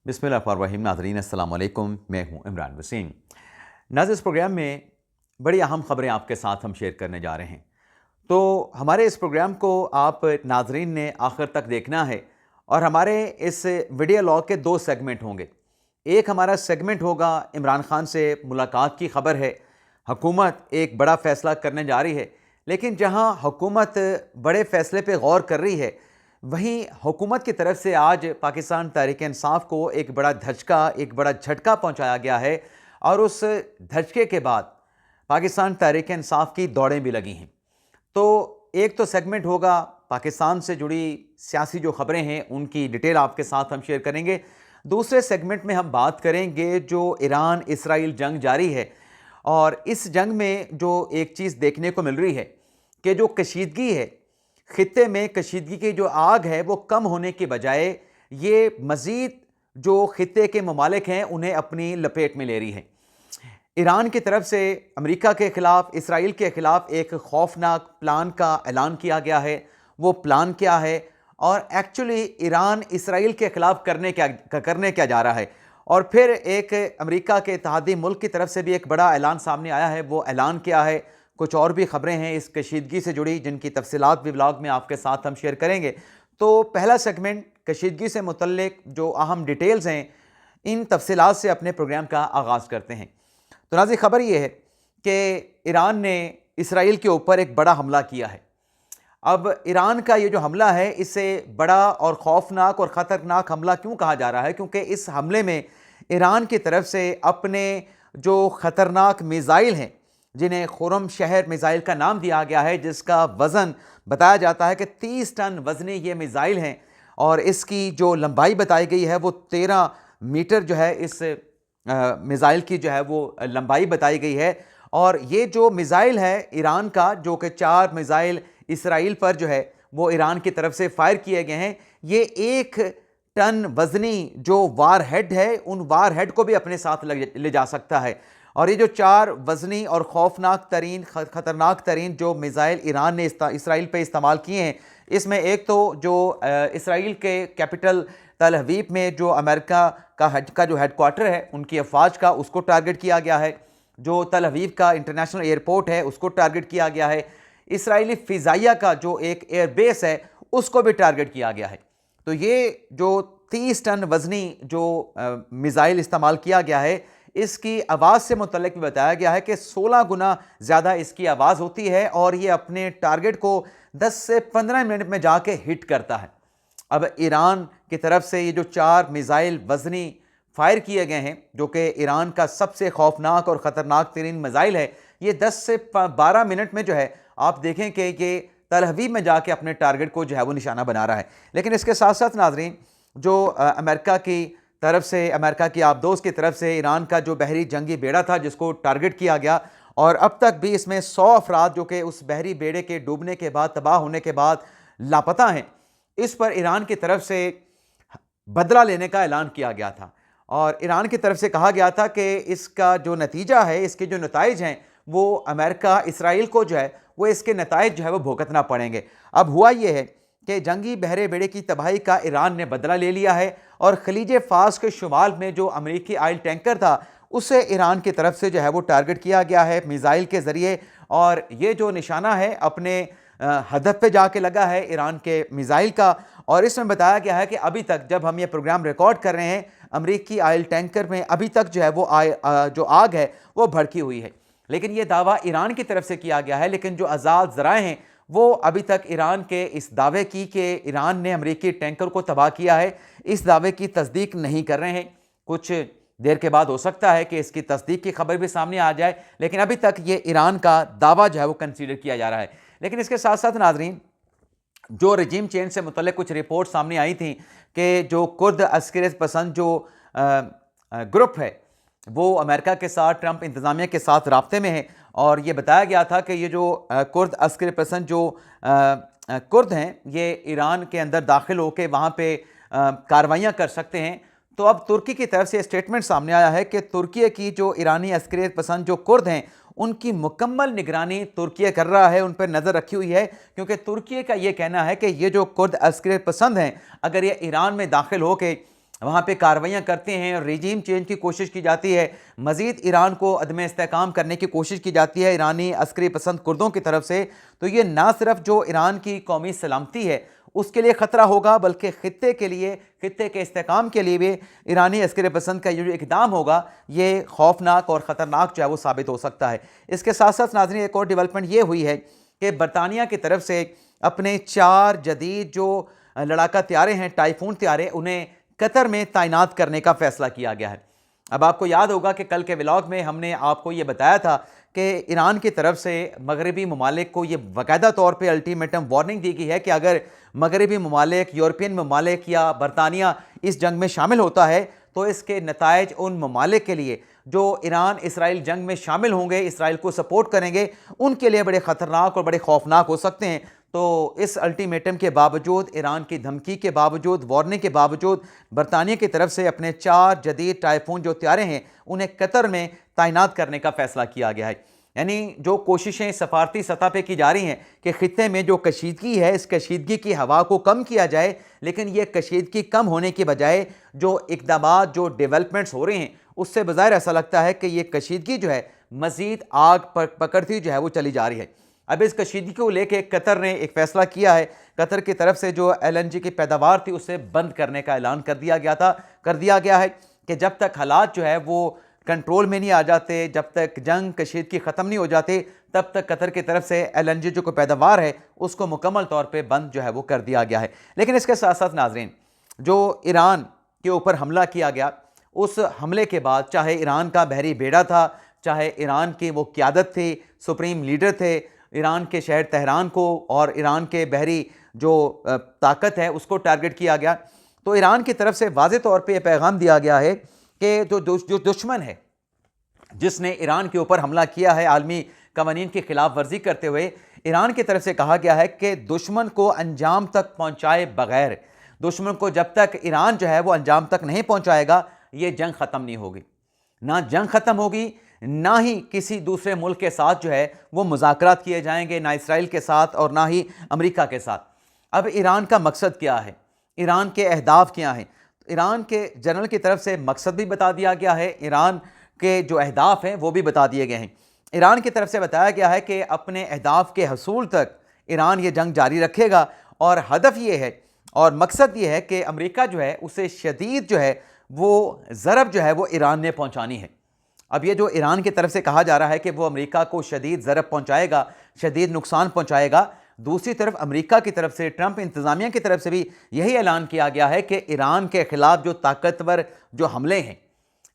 बिस्मिल्लाहिर्रहमानिर्रहीम। नाज़रीन अस्सलाम वालेकुम, मैं हूं इमरान वसीम। नाज़रीन, इस प्रोग्राम में बड़ी अहम ख़बरें आपके साथ हम शेयर करने जा रहे हैं। तो हमारे इस प्रोग्राम को आप नाज़रीन ने आखिर तक देखना है और हमारे इस वीडियो लॉग के दो सेगमेंट होंगे। एक हमारा सेगमेंट होगा इमरान खान से मुलाकात की खबर है। हुकूमत एक बड़ा फ़ैसला करने जा रही है, लेकिन जहां हुकूमत बड़े फ़ैसले पे गौर कर रही है, वहीं हुकूमत की तरफ से आज पाकिस्तान तहरीक इंसाफ को एक बड़ा धचका, एक बड़ा झटका पहुंचाया गया है और उस धचके के बाद पाकिस्तान तहरीक इंसाफ की दौड़ें भी लगी हैं। तो एक तो सेगमेंट होगा पाकिस्तान से जुड़ी सियासी जो खबरें हैं उनकी डिटेल आपके साथ हम शेयर करेंगे। दूसरे सेगमेंट में हम बात करेंगे जो ईरान इसराइल जंग जारी है और इस जंग में जो एक चीज़ देखने को मिल रही है कि जो कशीदगी है, खित्ते में कशीदगी की जो आग है वो कम होने के बजाय ये मज़ीद जो खित्ते के ममालिक हैं उन्हें अपनी लपेट में ले रही है। ईरान की तरफ से अमेरिका के ख़िलाफ़, इसराइल के ख़िलाफ़ एक खौफनाक प्लान का ऐलान किया गया है। वो प्लान क्या है और एक्चुअली ईरान इसराइल के ख़िलाफ़ करने क्या जा रहा है। और फिर एक अमेरिका के इत्तेहादी मुल्क की तरफ से भी एक बड़ा ऐलान सामने आया है। वो ऐलान क्या है, कुछ और भी ख़बरें हैं इस कशीदगी से जुड़ी जिनकी तफसीलात भी व्लॉग में आपके साथ हम शेयर करेंगे। तो पहला सेगमेंट कशीदगी से मुतल्लिक जो अहम डिटेल्स हैं, इन तफसीलात से अपने प्रोग्राम का आगाज़ करते हैं। तो नाज़रीन, ख़बर यह है कि ईरान ने इसराइल के ऊपर एक बड़ा हमला किया है। अब ईरान का ये जो हमला है, इसे बड़ा और खौफनाक और ख़तरनाक हमला क्यों कहा जा रहा है? क्योंकि इस हमले में ईरान की तरफ से अपने जो ख़तरनाक मिज़ाइल हैं, जिन्हें खुर्रम शहर मिज़ाइल का नाम दिया गया है, जिसका वज़न बताया जाता है कि 30 टन वज़नी ये मिज़ाइल हैं और इसकी जो लंबाई बताई गई है वो 13 मीटर जो है इस मिज़ाइल की जो है वो लंबाई बताई गई है। और ये जो मिज़ाइल है ईरान का, जो कि 4 मिज़ाइल इसराइल पर जो है वो ईरान की तरफ से फायर किए गए हैं, ये 1 टन वज़नी जो वार हेड है, उन वार हेड को भी अपने साथ ले जा सकता है। और ये जो 4 वज़नी और खौफनाक तरीन, ख़तरनाक तरीन जो मिज़ाइल ईरान ने इसराइल पे इस्तेमाल किए हैं, इसमें एक तो जो इसराइल के कैपिटल तल अवीव में जो अमेरिका का जो हेडक्वार्टर है उनकी अफवाज का, उसको टारगेट किया गया है। जो तल अवीव का इंटरनेशनल एयरपोर्ट है उसको टारगेट किया गया है। इसराइली फ़िज़ाइया का जो एक एयरबेस है उसको भी टारगेट किया गया है। तो ये जो 30 टन वज़नी जो मिज़ाइल इस्तेमाल किया गया है, इसकी आवाज़ से मुतल्लिक भी बताया गया है कि 16 गुना ज़्यादा इसकी आवाज़ होती है और ये अपने टारगेट को 10 से 15 मिनट में जाके हिट करता है। अब ईरान की तरफ से ये जो 4 मिज़ाइल वज़नी फायर किए गए हैं, जो कि ईरान का सबसे खौफनाक और ख़तरनाक तरीन मिज़ाइल है, ये 10 से 12 मिनट में जो है आप देखें कि ये तल अवीव में जाके अपने टारगेट को जो है वो निशाना बना रहा है। लेकिन इसके साथ साथ नाज़रीन, जो अमेरिका की तरफ से, अमेरिका की आबदोज़ की तरफ से ईरान का जो बहरी जंगी बेड़ा था जिसको टारगेट किया गया, और अब तक भी इसमें 100 अफराद जो कि उस बहरी बेड़े के डूबने के बाद, तबाह होने के बाद लापता हैं, इस पर ईरान की तरफ से बदला लेने का ऐलान किया गया था। और ईरान की तरफ से कहा गया था कि इसका जो नतीजा है, इसके जो नताइज हैं, वो अमेरिका इसराइल को जो है वो इसके नताइज जो है वो भुगतना पड़ेंगे। अब हुआ ये है कि जंगी बहरे बेड़े की तबाही का ईरान ने बदला ले लिया है और खलीज फास के शुमाल में जो अमेरिकी ऑयल टैंकर था उसे ईरान की तरफ से जो है वो टारगेट किया गया है मिज़ाइल के ज़रिए। और ये जो निशाना है अपने हदफ पे जाके लगा है ईरान के मिज़ाइल का। और इसमें बताया गया है कि अभी तक जब हम ये प्रोग्राम रिकॉर्ड कर रहे हैं, अमेरिकी ऑयल टैंकर में अभी तक जो है वो जो आग है वो भड़की हुई है। लेकिन ये दावा ईरान की तरफ से किया गया है, लेकिन जो आज़ाद ज़राए हैं वो अभी तक ईरान के इस दावे की कि ईरान ने अमेरिकी टैंकर को तबाह किया है, इस दावे की तस्दीक नहीं कर रहे हैं। कुछ देर के बाद हो सकता है कि इसकी तस्दीक की खबर भी सामने आ जाए, लेकिन अभी तक ये ईरान का दावा जो है वो कंसीडर किया जा रहा है। लेकिन इसके साथ साथ नाज़रीन, जो रजीम चेंज से मुतल्लिक कुछ रिपोर्ट सामने आई थी कि जो कुर्द अस्करियत पसंद जो ग्रुप है वो अमेरिका के साथ, ट्रंप इंतज़ामिया के साथ राब्ते में है। और ये बताया गया था कि ये जो कुर्द अस्करियत पसंद जो कुर्द हैं, ये ईरान के अंदर दाखिल होकर वहाँ पे कार्रवाइयाँ कर सकते हैं। तो अब तुर्की की तरफ से स्टेटमेंट सामने आया है कि तुर्की की जो ईरानी अस्करियत पसंद जो कुर्द हैं उनकी मुकम्मल निगरानी तुर्की कर रहा है, उन पर नज़र रखी हुई है। क्योंकि तुर्की का ये कहना है कि ये जो कुर्द अस्करियत पसंद हैं, अगर ये ईरान में दाखिल हो के वहाँ पे कार्रवाइयाँ करते हैं और रेजीम चेंज की कोशिश की जाती है, मज़ीद ईरान को अदम इस्तेहकाम करने की कोशिश की जाती है ईरानी अस्करी पसंद कुर्दों की तरफ से, तो ये ना सिर्फ जो ईरान की कौमी सलामती है उसके लिए ख़तरा होगा, बल्कि ख़ित्ते के लिए, ख़ित्ते के इस्तेहकाम के लिए भी ईरानी अस्करी पसंद का ये जो इक़दाम होगा ये खौफनाक और ख़तरनाक जो है वो साबित हो सकता है। इसके साथ साथ नाज़रीन एक और डेवलपमेंट ये हुई है कि बरतानिया की तरफ से अपने 4 जदीद जो लड़ाका त्यारे हैं, टाइफून त्यारे, उन्हें कतर में तैनात करने का फैसला किया गया है। अब आपको याद होगा कि कल के व्लॉग में हमने आपको ये बताया था कि ईरान की तरफ से मगरबी ममालिक को ये बाकायदा तौर पे अल्टीमेटम वार्निंग दी गई है कि अगर मगरबी ममालिक, यूरोपियन ममालिक या बरतानिया इस जंग में शामिल होता है तो इसके नतायज उन ममालिक के लिए जो ईरान इसराइल जंग में शामिल होंगे, इसराइल को सपोर्ट करेंगे, उनके लिए बड़े ख़तरनाक और बड़े खौफनाक हो सकते हैं। तो इस अल्टीमेटम के बावजूद, ईरान की धमकी के बावजूद, वार्निंग के बावजूद बरतानिया की तरफ से अपने 4 जदीद टाइफून जो त्यारे हैं उन्हें कतर में तैनात करने का फैसला किया गया है। यानी जो कोशिशें सफारती सतह पे की जा रही हैं कि ख़ित्ते में जो कशीदगी है, इस कशीदगी की हवा को कम किया जाए, लेकिन ये कशीदगी कम होने की बजाय जो इक़दामात, जो डेवलपमेंट्स हो रहे हैं उससे बज़ाहिर ऐसा लगता है कि ये कशीदगी जो है मज़ीद आग पकड़ती जो है वो चली जा रही है। अब इस कशीदगी को लेके कतर ने एक फ़ैसला किया है। कतर की तरफ से जो LNG की पैदावार थी उसे बंद करने का ऐलान कर दिया गया है कि जब तक हालात जो है वो कंट्रोल में नहीं आ जाते, जब तक जंग कशीदगी ख़त्म नहीं हो जाती, तब तक कतर की तरफ से LNG जो कोई पैदावार है उसको मुकम्मल तौर पर बंद जो है वो कर दिया गया है। लेकिन इसके साथ साथ नाज़रीन, जो ईरान के ऊपर हमला किया गया, उस हमले के बाद चाहे ईरान का बहरी बेड़ा था, चाहे ईरान की वो क़यादत थी, सुप्रीम लीडर थे, ईरान के शहर तेहरान को और ईरान के बहरी जो ताकत है उसको टारगेट किया गया। तो ईरान की तरफ से वाज़े तौर पे यह पैगाम दिया गया है कि जो दुश्मन है जिसने ईरान के ऊपर हमला किया है आलमी कवानीन की खिलाफ वर्जी करते हुए, ईरान की तरफ से कहा गया है कि दुश्मन को अंजाम तक पहुँचाए बगैर, दुश्मन को जब तक ईरान जो है वो अंजाम तक नहीं पहुँचाएगा ये जंग ख़त्म नहीं होगी। ना जंग ख़त्म होगी, ना ही किसी दूसरे मुल्क के साथ जो है वो मुज़ाकरात किए जाएंगे, ना इसराइल के साथ और ना ही अमेरिका के साथ। अब ईरान का मकसद क्या है, ईरान के अहदाफ क्या हैं? ईरान के जनरल की तरफ से मकसद भी बता दिया गया है, ईरान के जो अहदाफ हैं वो भी बता दिए गए हैं। ईरान की तरफ से बताया गया है कि अपने अहदाफ के हसूल तक ईरान ये जंग जारी रखेगा और हदफ ये है और मकसद ये है कि अमेरिका जो है उसे शदीद जो है वो ज़रब जो है वो ईरान ने पहुँचानी है। अब ये जो ईरान की तरफ से कहा जा रहा है कि वो अमेरिका को शदीद ज़रब पहुँचाएगा, शदीद नुकसान पहुँचाएगा, दूसरी तरफ अमेरिका की तरफ से, ट्रंप इंतज़ामिया की तरफ से भी यही ऐलान किया गया है कि ईरान के ख़िलाफ़ जो ताकतवर जो हमले हैं,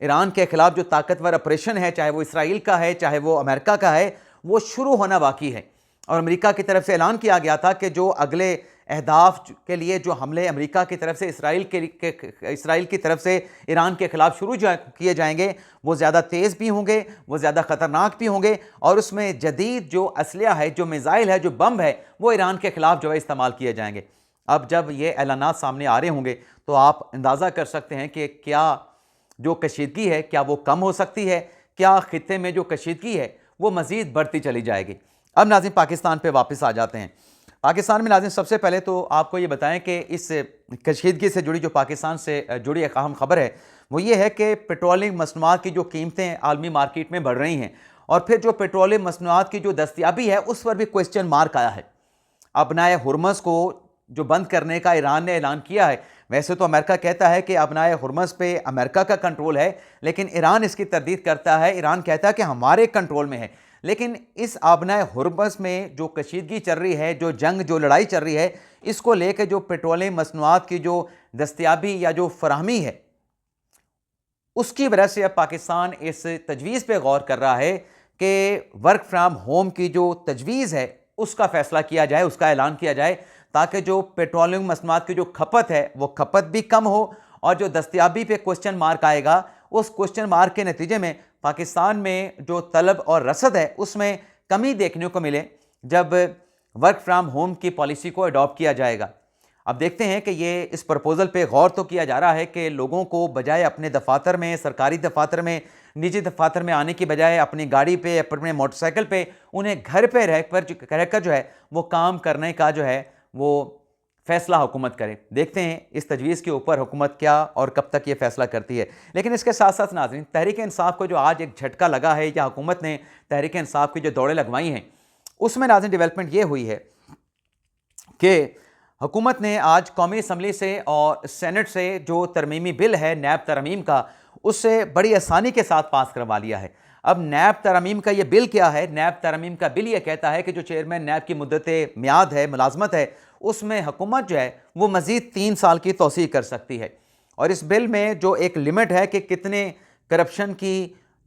ईरान के ख़िलाफ़ जो ताकतवर ऑपरेशन है, चाहे वो इसराइल का है, चाहे वो अमेरिका का है, वो शुरू होना बाकी है। और अमेरिका की तरफ से ऐलान किया गया था कि जो अगले अहदाफ के लिए जो हमले अमेरिका की तरफ से इसराइल की तरफ से ईरान के ख़िलाफ़ शुरू किए जाएंगे वो ज़्यादा तेज़ भी होंगे, वो ज़्यादा ख़तरनाक भी होंगे और उसमें जदीद जो असलिया है, जो मिज़ाइल है, जो बम है, वो ईरान के ख़िलाफ़ जो है इस्तेमाल किए जाएंगे। अब जब ये ऐलानात सामने आ रहे होंगे तो आप अंदाज़ा कर सकते हैं कि क्या जो कशीदगी है क्या वो कम हो सकती है, क्या ख़ित्ते में जो कशीदगी है वो मज़ीद बढ़ती चली जाएगी। अब नाज़रीन पाकिस्तान पे वापस आ जाते हैं। पाकिस्तान में नाज़रीन सबसे पहले तो आपको ये बताएं कि इस कशीदगी से जुड़ी जो पाकिस्तान से जुड़ी एक अहम खबर है वो ये है कि पेट्रोलियम मसनूआत की जो कीमतें आलमी मार्केट में बढ़ रही हैं और फिर जो पेट्रोलियम मसनूआत की जो दस्तयाबी है उस पर भी क्वेश्चन मार्क आया है। अबनाए हुर्मस को जो बंद करने का ईरान ने ऐलान किया है, वैसे तो अमेरिका कहता है कि अबनाए हुर्मस पे अमेरिका का कंट्रोल है, लेकिन ईरान इसकी तरदीद करता है। ईरान कहता है कि हमारे कंट्रोल में है। लेकिन इस आबनाए हुर्मस में जो कशीदगी चल रही है, जो जंग, जो लड़ाई चल रही है, इसको लेकर जो पेट्रोलियम मसनूआत की जो दस्तयाबी या जो फराहमी है उसकी वजह से अब पाकिस्तान इस तजवीज़ पे गौर कर रहा है कि वर्क फ्राम होम की जो तजवीज़ है उसका फ़ैसला किया जाए, उसका ऐलान किया जाए, ताकि जो पेट्रोलियम मसनूआत की जो खपत है वो खपत भी कम हो और जो दस्तयाबी पे क्वेश्चन मार्क आएगा उस क्वेश्चन मार्क के नतीजे में पाकिस्तान में जो तलब और रसद है उसमें कमी देखने को मिले जब वर्क फ्राम होम की पॉलिसी को अडॉप्ट किया जाएगा। अब देखते हैं कि ये इस प्रपोज़ल पे गौर तो किया जा रहा है कि लोगों को बजाय अपने दफातर में, सरकारी दफातर में, निजी दफातर में आने की बजाय अपनी गाड़ी पे, अपने मोटरसाइकिल पे, उन्हें घर पे रहकर जो है वो काम करने का जो है वो फ़ैसला हुकूमत करे। देखते हैं इस तजवीज़ के ऊपर हुकूमत क्या और कब तक ये फ़ैसला करती है। लेकिन इसके साथ साथ नाज़रीन, तहरीक इंसाफ को जो आज एक झटका लगा है या हुकूमत ने तहरीक इंसाफ की जो दौड़ें लगवाई हैं, उसमें नाज़रीन डेवलपमेंट ये हुई है कि हुकूमत ने आज कौमी असम्बली से और सेनेट से जो तरमीमी बिल है नैब तरमीम का, उससे बड़ी आसानी के साथ पास करवा लिया है। अब नैब तरमीम का ये बिल क्या है? नैब तरमीम का बिल ये कहता है कि जो चेयरमैन नैब की मुद्दत मियाद है, मुलाजमत है, उसमें हुकूमत जो है वो मज़ीद 3 साल की तौसीह कर सकती है। और इस बिल में जो एक लिमिट है कि कितने करप्शन की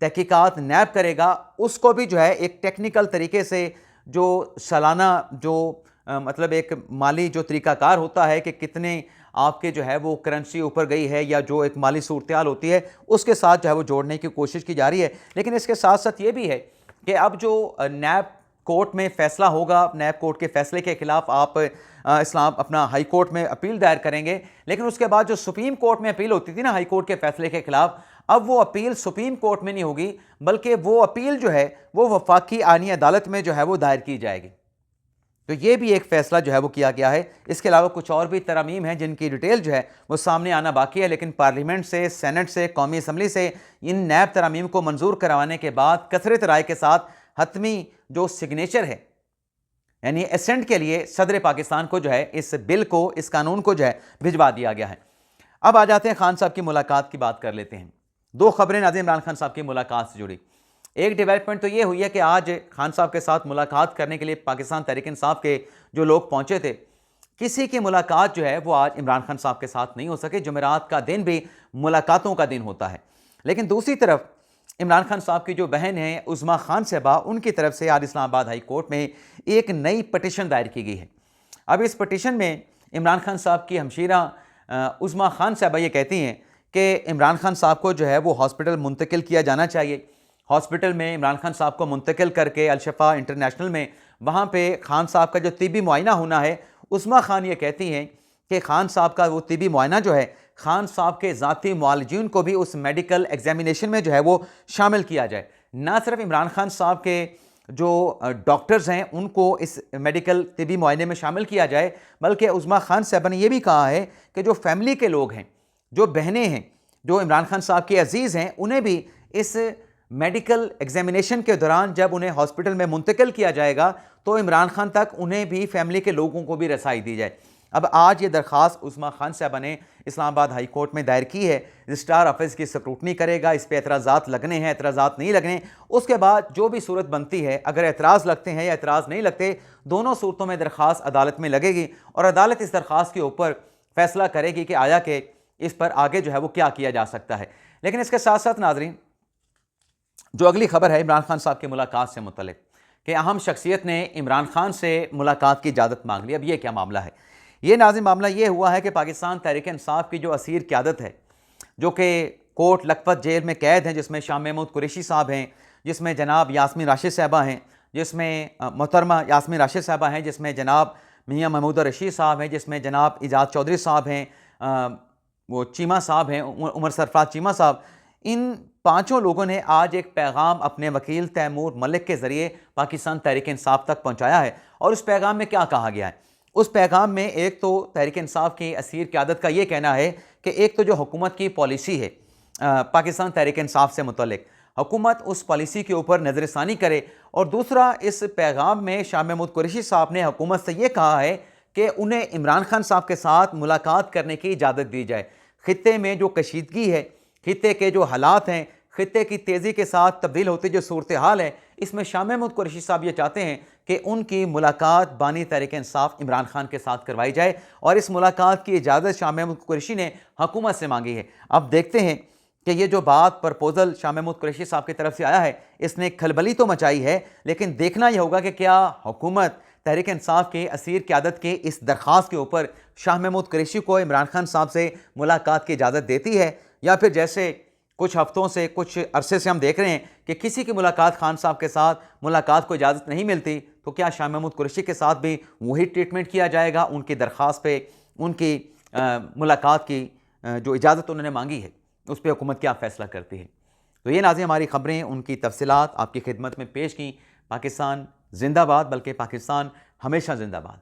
तहकीकात नैब करेगा, उसको भी जो है एक टेक्निकल तरीके से जो सालाना जो मतलब एक माली जो तरीक़ाकार होता है कि कितने आपके जो है वो करेंसी ऊपर गई है या जो एक माली सूरत-ए-हाल होती है, उसके साथ जो है वो जोड़ने की कोशिश की जा रही है। लेकिन इसके साथ साथ ये भी है कि अब जो नैब कोर्ट में फ़ैसला होगा, नैब कोर्ट के फ़ैसले के ख़िलाफ़ आप इस्लाम अपना हाई कोर्ट में अपील दायर करेंगे। लेकिन उसके बाद जो सुप्रीम कोर्ट में अपील होती थी ना हाई कोर्ट के फ़ैसले के ख़िलाफ़, अब वो अपील सुप्रीम कोर्ट में नहीं होगी, बल्कि वो अपील जो है वो वफाकी आईनी अदालत में जो है वो दायर की जाएगी। तो ये भी एक फ़ैसला जो है वो किया गया है। इसके अलावा कुछ और भी तरमीम हैं जिनकी डिटेल जो है वो सामने आना बाकी है। लेकिन पार्लियामेंट से, सेनेट से, कौमी असम्बली से इन नैब तरमीम को मंजूर करवाने के बाद कसरत राय के साथ हतमी जो सिग्नेचर है, यानी एसेंट के लिए सदर पाकिस्तान को जो है इस बिल को, इस कानून को जो है भिजवा दिया गया है। अब आ जाते हैं खान साहब की मुलाकात की बात कर लेते हैं। 2 खबरें नाज़रीन इमरान खान साहब की मुलाकात से जुड़ी। एक डेवलपमेंट तो ये हुई है कि आज खान साहब के साथ मुलाकात करने के लिए पाकिस्तान तहरीक इंसाफ के जो लोग पहुंचे थे, किसी की मुलाकात जो है वो आज इमरान खान साहब के साथ नहीं हो सके। जुमेरात का दिन भी मुलाकातों का दिन होता है। लेकिन दूसरी तरफ इमरान खान साहब की जो बहन है उज़मा खान साहबा, उनकी तरफ से आज इस्लामाबाद हाई कोर्ट में एक नई पटिशन दायर की गई है। अब इस पटिशन में इमरान खान साहब की हमशीरा उज़मा खान साहबा ये कहती हैं कि इमरान खान साहब को जो है वो हॉस्पिटल मुंतकिल किया जाना चाहिए। हॉस्पिटल में इमरान खान साहब को मुंतकिल करके अल-शफ़ा इंटरनेशनल में वहाँ पे खान साहब का जो तिबी मुआयना होना है, उस्मा खान ये कहती हैं कि खान साहब का वो तिबी मुआयना जो है, खान साहब के ज़ाती मुआलजीन को भी उस मेडिकल एग्जामिनेशन में जो है वो शामिल किया जाए। ना सिर्फ इमरान खान साहब के जो डॉक्टर्स हैं उनको इस मेडिकल तिबी मुआयने में शामिल किया जाए, बल्कि उस्मा खान साहबा ने यह भी कहा है कि जो फैमिली के लोग हैं, जो बहनें हैं, जो इमरान खान साहब के अजीज़ हैं, उन्हें भी इस मेडिकल एग्जामिनेशन के दौरान जब उन्हें हॉस्पिटल में मुंतकिल किया जाएगा तो इमरान खान तक उन्हें भी, फैमिली के लोगों को भी रसाई दी जाए। अब आज ये दरख्वास्त उस्मा खान साहबा ने इस्लामाबाद हाई कोर्ट में दायर की है। रजिस्ट्रार ऑफिस की स्क्रूटनी करेगा, इस पर एतराज़ात लगने हैं, एतराज़ात नहीं लगने, उसके बाद जो भी सूरत बनती है, अगर एतराज़ लगते हैं या एतराज़ नहीं लगते, दोनों सूरतों में दरख्वास्त अदालत में लगेगी और अदालत इस दरख्वास्त के ऊपर फैसला करेगी कि आया कि इस पर आगे जो है वो क्या किया जा सकता है। लेकिन इसके साथ साथ नाजरीन, जो अगली खबर है इमरान खान साहब की मुलाकात से मुतल्लिक कि अहम शख्सियत ने इमरान खान से मुलाकात की इजाज़त मांग ली। अब ये क्या मामला है? ये नाज़रीन मामला ये हुआ है कि पाकिस्तान तहरीक इंसाफ की जो असीर क़यादत है, जो कि कोट लखपत जेल में कैद हैं, जिसमें शाह महमूद कुरैशी साहब हैं, जिसमें जनाब यास्मीन राशिद साहबा हैं, जिसमें मोहतरमा यास्मीन राशिद साहबा हैं, जिसमें जनाब मियाँ महमूद रशीद साहब हैं, जिसमें जनाब इजाज़ चौधरी साहब हैं, वो चीमा साहब हैं, उमर सरफराज चीमा साहब। इन पाँचों लोगों ने आज एक पैगाम अपने वकील तैमूर मलिक के ज़रिए पाकिस्तान तहरीक इंसाफ तक पहुँचाया है। और उस पैगाम में क्या कहा गया है? उस पैगाम में एक तो तहरीक इंसाफ की असीर क़यादत का ये कहना है कि एक तो जो हुकूमत की पॉलिसी है पाकिस्तान तहरीक इंसाफ से मुतल्लिक, हुकूमत उस पॉलिसी के ऊपर नज़रसानी करे। और दूसरा, इस पैगाम में शाह महमूद कुरैशी साहब ने हुकूमत से ये कहा है कि उन्हें इमरान खान साहब के साथ मुलाकात करने की इजाज़त दी जाए। ख़ित्ते में जो कशीदगी है, ख़ित्ते के जो हालात हैं, ख़ित्ते की तेज़ी के साथ तब्दील होती जो सूरत हाल है, इसमें शाह महमूद कुरैशी साहब ये चाहते हैं कि उनकी मुलाकात बानी तहरीक इंसाफ इमरान खान के साथ करवाई जाए। और इस मुलाकात की इजाज़त शाह महमूद कुरैशी ने हुकूमत से मांगी है। अब देखते हैं कि ये जो बात प्रपोज़ल शाह महमूद कुरैशी साहब की तरफ से आया है, इसने खलबली तो मचाई है, लेकिन देखना यह होगा कि क्या हुकूमत तहरीक इंसाफ के असीर क़यादत के इस दरख्वास्त के ऊपर शाह महमूद कुरैशी को इमरान खान साहब से मुलाकात की इजाज़त देती है, या फिर जैसे कुछ हफ्तों से, कुछ अरसे से हम देख रहे हैं कि किसी की मुलाकात खान साहब के साथ मुलाकात को इजाज़त नहीं मिलती, तो क्या शाह महमूद कुरैशी के साथ भी वही ट्रीटमेंट किया जाएगा? उनकी दरख्वास्त पे उनकी मुलाकात की जो इजाज़त उन्होंने मांगी है, उस पर हुकूमत क्या फ़ैसला करती है? तो ये नाज़रीन हमारी ख़बरें, उनकी तफसीलात आपकी खिदमत में पेश की। पाकिस्तान जिंदाबाद, बल्कि पाकिस्तान हमेशा जिंदाबाद।